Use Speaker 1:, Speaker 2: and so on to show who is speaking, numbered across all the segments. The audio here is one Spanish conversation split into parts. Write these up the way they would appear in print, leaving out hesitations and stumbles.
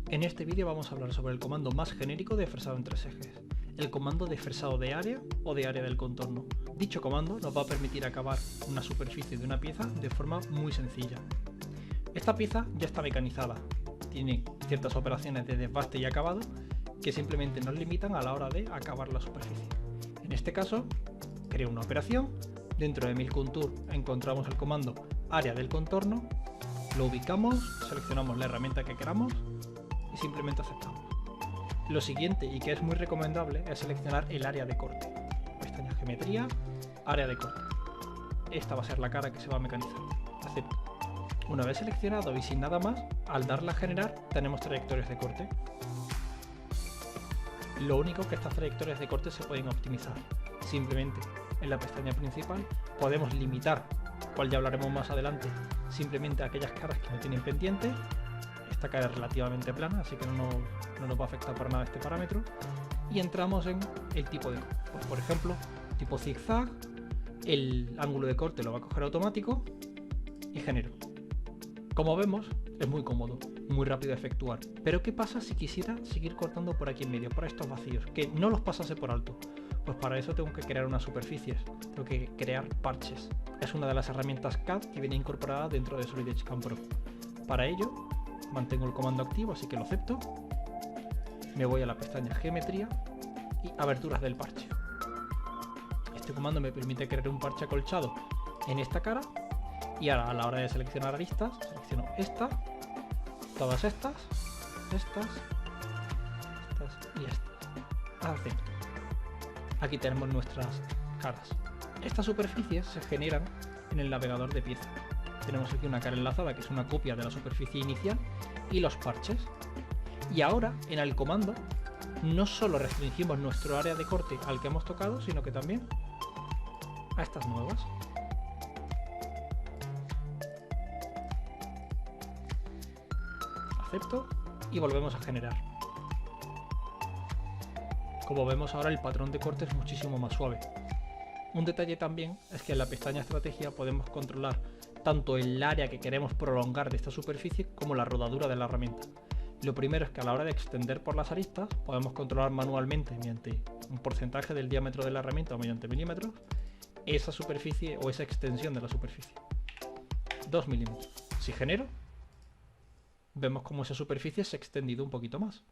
Speaker 1: En este vídeo vamos a hablar sobre el comando más genérico de fresado en tres ejes, el comando de fresado de área o de área del contorno. Dicho comando nos va a permitir acabar una superficie de una pieza de forma muy sencilla. Esta pieza ya está mecanizada, tiene ciertas operaciones de desbaste y acabado que simplemente nos limitan a la hora de acabar la superficie. En este caso, creo una operación, dentro de MilContour encontramos el comando área del contorno, lo ubicamos, seleccionamos la herramienta que queramos y simplemente aceptamos. Lo siguiente, y que es muy recomendable, es seleccionar el área de corte. Pestaña geometría, área de corte. Esta va a ser la cara que se va a mecanizar. Acepto. Una vez seleccionado y sin nada más, al darle a generar tenemos trayectorias de corte. Lo único que estas trayectorias de corte se pueden optimizar. Simplemente en la pestaña principal podemos limitar, cual ya hablaremos más adelante, simplemente aquellas caras que no tienen pendiente. Esta cara es relativamente plana, así que no nos va a afectar para nada este parámetro. Y entramos en el tipo de corte. Pues, por ejemplo, tipo zigzag, el ángulo de corte lo va a coger automático y genero. Como vemos, es muy cómodo, muy rápido de efectuar. Pero ¿qué pasa si quisiera seguir cortando por aquí en medio, por estos vacíos? Que no los pasase por alto. Pues para eso tengo que crear unas superficies, tengo que crear parches. Es una de las herramientas CAD que viene incorporada dentro de Solid Edge CAM Pro. Para ello, mantengo el comando activo, así que lo acepto. Me voy a la pestaña geometría y aberturas del parche. Este comando me permite crear un parche acolchado en esta cara. Y ahora, a la hora de seleccionar aristas, selecciono esta, todas estas y estas. Acepto. Aquí tenemos nuestras caras. Estas superficies se generan en el navegador de pieza. Tenemos aquí una cara enlazada que es una copia de la superficie inicial y los parches. Y ahora en el comando no solo restringimos nuestro área de corte al que hemos tocado, sino que también a estas nuevas. Acepto y volvemos a generar. Como vemos ahora, el patrón de corte es muchísimo más suave. Un detalle también es que en la pestaña estrategia podemos controlar tanto el área que queremos prolongar de esta superficie como la rodadura de la herramienta. Lo primero es que a la hora de extender por las aristas podemos controlar manualmente mediante un porcentaje del diámetro de la herramienta o mediante milímetros esa superficie o esa extensión de la superficie. 2 milímetros. Si genero, vemos como esa superficie se ha extendido un poquito más.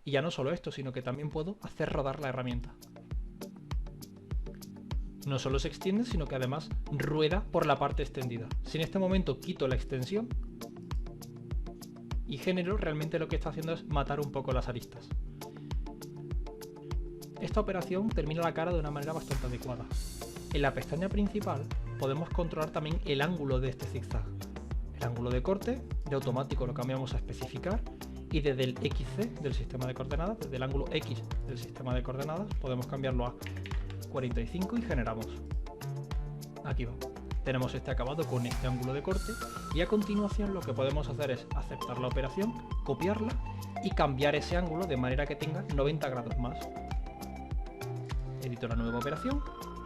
Speaker 1: Y ya no solo esto, sino que también puedo hacer rodar la herramienta. No solo se extiende, sino que además rueda por la parte extendida. Si en este momento quito la extensión y genero, realmente lo que está haciendo es matar un poco las aristas. Esta operación termina la cara de una manera bastante adecuada. En la pestaña principal podemos controlar también el ángulo de este zigzag. El ángulo de corte, de automático lo cambiamos a especificar, y desde el XC del sistema de coordenadas, desde el ángulo X del sistema de coordenadas, podemos cambiarlo a 45 y generamos. Aquí va. Tenemos este acabado con este ángulo de corte y a continuación lo que podemos hacer es aceptar la operación, copiarla y cambiar ese ángulo de manera que tenga 90 grados más. Edito la nueva operación,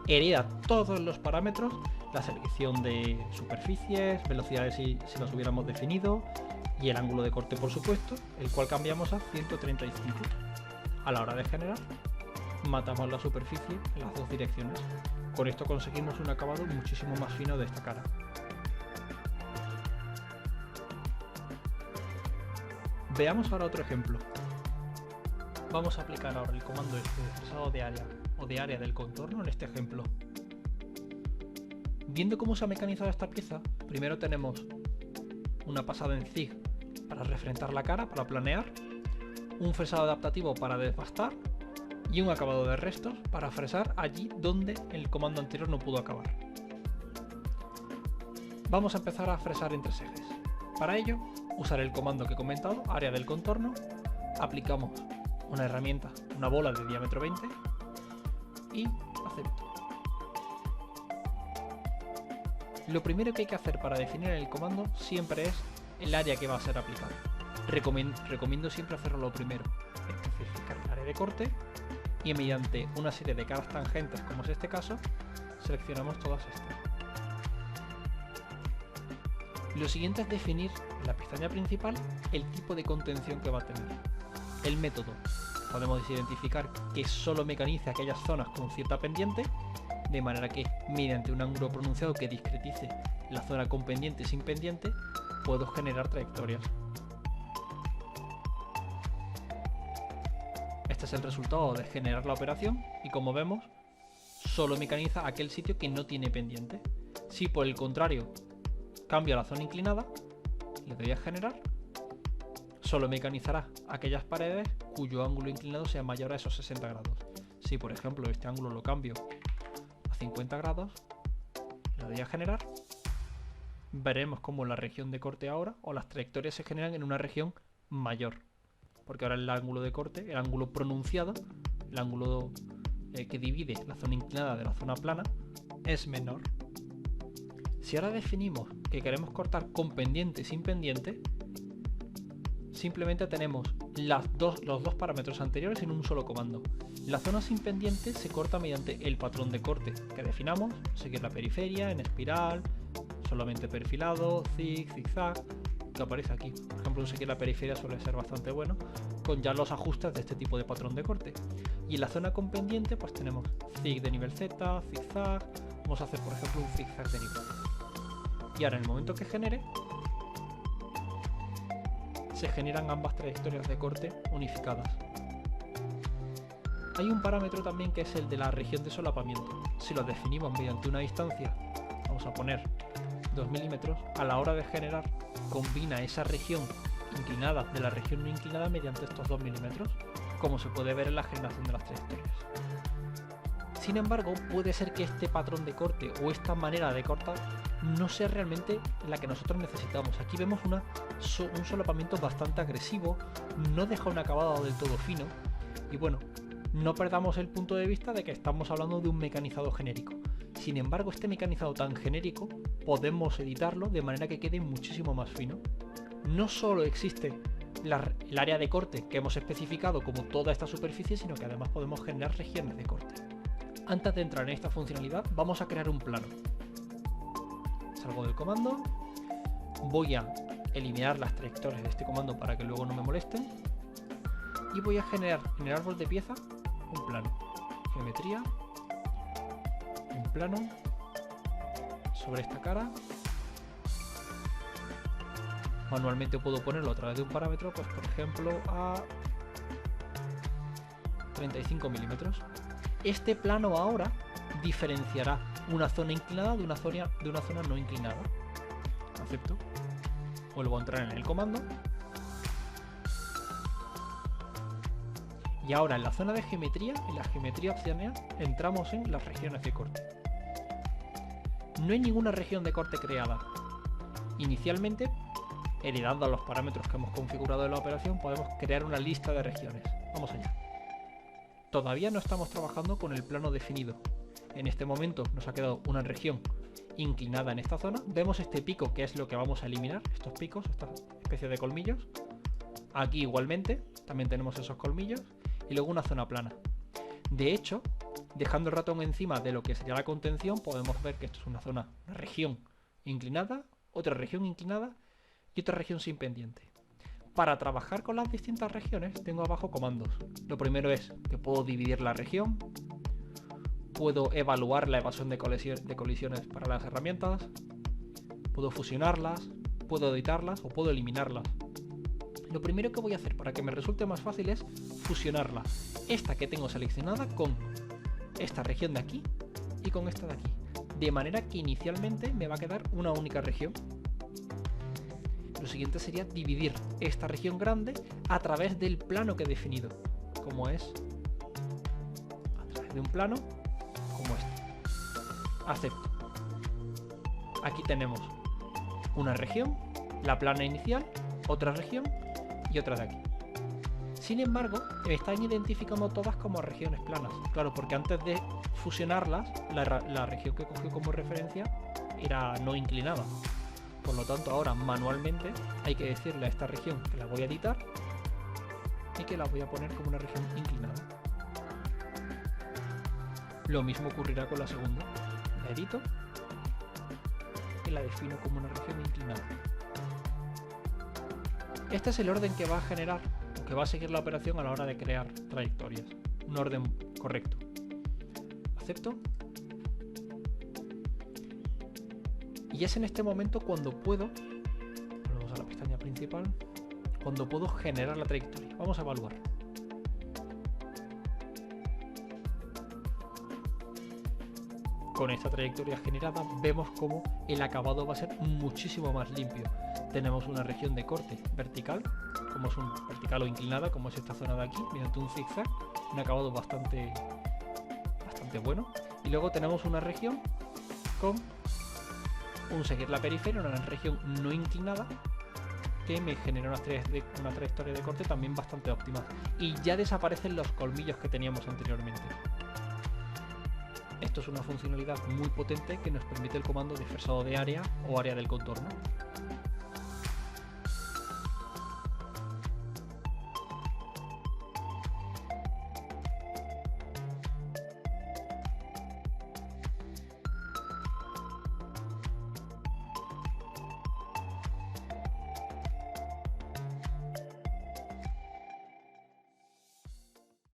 Speaker 1: hereda todos los parámetros, la selección de superficies, velocidades si las hubiéramos definido y el ángulo de corte, por supuesto, el cual cambiamos a 135. A la hora de generar, matamos la superficie en las dos direcciones. Con esto conseguimos un acabado muchísimo más fino de esta cara. Veamos ahora otro ejemplo. Vamos a aplicar ahora el comando este de fresado de área o de área del contorno en este ejemplo. Viendo cómo se ha mecanizado esta pieza, primero tenemos una pasada en zig para refrentar la cara, para planear, un fresado adaptativo para desbastar y un acabado de restos para fresar allí donde el comando anterior no pudo acabar. Vamos a empezar a fresar en tres ejes. Para ello, usar el comando que he comentado, área del contorno, aplicamos una herramienta, una bola de diámetro 20 y acepto. Lo primero que hay que hacer para definir el comando siempre es el área que va a ser aplicada. Recomiendo siempre hacerlo lo primero, especificar el área de corte y mediante una serie de caras tangentes, como es este caso, seleccionamos todas estas. Lo siguiente es definir en la pestaña principal el tipo de contención que va a tener. El método. Podemos identificar que solo mecanice aquellas zonas con cierta pendiente, de manera que mediante un ángulo pronunciado que discretice la zona con pendiente y sin pendiente, puedo generar trayectorias. Este es el resultado de generar la operación y, como vemos, solo mecaniza aquel sitio que no tiene pendiente. Si por el contrario cambio la zona inclinada, le doy a generar, solo mecanizará aquellas paredes cuyo ángulo inclinado sea mayor a esos 60 grados. Si por ejemplo este ángulo lo cambio a 50 grados, le doy a generar, veremos cómo la región de corte ahora, o las trayectorias, se generan en una región mayor, porque ahora el ángulo de corte, el ángulo pronunciado, el ángulo que divide la zona inclinada de la zona plana, es menor. Si ahora definimos que queremos cortar con pendiente y sin pendiente, simplemente tenemos los dos parámetros anteriores en un solo comando. La zona sin pendiente se corta mediante el patrón de corte que definamos, seguir la periferia, en espiral, solamente perfilado, zigzag, que aparece aquí. Por ejemplo, seguir la periferia suele ser bastante bueno, con ya los ajustes de este tipo de patrón de corte. Y en la zona con pendiente pues tenemos zig de nivel Z, zigzag, vamos a hacer por ejemplo un zigzag de nivel. Y ahora en el momento que genere, se generan ambas trayectorias de corte unificadas. Hay un parámetro también que es el de la región de solapamiento. Si lo definimos mediante una distancia, vamos a poner 2 milímetros, a la hora de generar combina esa región inclinada de la región no inclinada mediante estos 2 milímetros, como se puede ver en la generación de las trayectorias. Sin embargo, puede ser que este patrón de corte o esta manera de cortar no sea realmente la que nosotros necesitamos. Aquí vemos un solapamiento bastante agresivo, no deja un acabado del todo fino, y bueno, no perdamos el punto de vista de que estamos hablando de un mecanizado genérico. Sin embargo, este mecanizado tan genérico podemos editarlo de manera que quede muchísimo más fino. No solo existe el área de corte que hemos especificado como toda esta superficie, sino que además podemos generar regiones de corte. Antes de entrar en esta funcionalidad, vamos a crear un plano. Salgo del comando, voy a eliminar las trayectorias de este comando para que luego no me molesten, y voy a generar en el árbol de pieza un plano. Geometría, un plano sobre esta cara. Manualmente puedo ponerlo a través de un parámetro, pues por ejemplo a 35 milímetros. Este plano ahora diferenciará una zona inclinada de una zona no inclinada. Acepto. Vuelvo a entrar en el comando. Y ahora en la zona de geometría, en la geometría opcional, entramos en las regiones de corte. No hay ninguna región de corte creada. Inicialmente, heredando a los parámetros que hemos configurado en la operación, podemos crear una lista de regiones. Vamos allá. Todavía no estamos trabajando con el plano definido. En este momento nos ha quedado una región inclinada en esta zona. Vemos este pico, que es lo que vamos a eliminar, estos picos, esta especie de colmillos. Aquí igualmente también tenemos esos colmillos, y luego una zona plana. De hecho, dejando el ratón encima de lo que sería la contención, podemos ver que esto es una región inclinada, otra región inclinada y otra región sin pendiente. Para trabajar con las distintas regiones tengo abajo comandos. Lo primero es que puedo dividir la región, puedo evaluar la evasión de colisiones para las herramientas, puedo fusionarlas, puedo editarlas o puedo eliminarlas. Lo primero que voy a hacer para que me resulte más fácil es fusionarla, esta que tengo seleccionada con esta región de aquí y con esta de aquí, de manera que inicialmente me va a quedar una única región. Lo siguiente sería dividir esta región grande a través del plano que he definido, como es a través de un plano como este. Acepto. Aquí tenemos una región, la plana inicial, otra región y otra de aquí. Sin embargo, me están identificando todas como regiones planas. Claro, porque antes de fusionarlas, la región que cogí como referencia era no inclinada. Por lo tanto, ahora manualmente hay que decirle a esta región que la voy a editar y que la voy a poner como una región inclinada. Lo mismo ocurrirá con la segunda. La edito y la defino como una región inclinada. Este es el orden que va a generar, que va a seguir la operación a la hora de crear trayectorias. Un orden correcto. Acepto. Y es en este momento cuando puedo, volvemos a la pestaña principal, cuando puedo generar la trayectoria. Vamos a evaluar. Con esta trayectoria generada vemos como el acabado va a ser muchísimo más limpio. Tenemos una región de corte vertical, como es un vertical o inclinada, como es esta zona de aquí, mediante un zigzag, un acabado bastante bueno. Y luego tenemos una región con un seguir la periferia, una región no inclinada, que me genera una trayectoria de corte también bastante óptima. Y ya desaparecen los colmillos que teníamos anteriormente. Esto es una funcionalidad muy potente que nos permite el comando dispersado de área o área del contorno.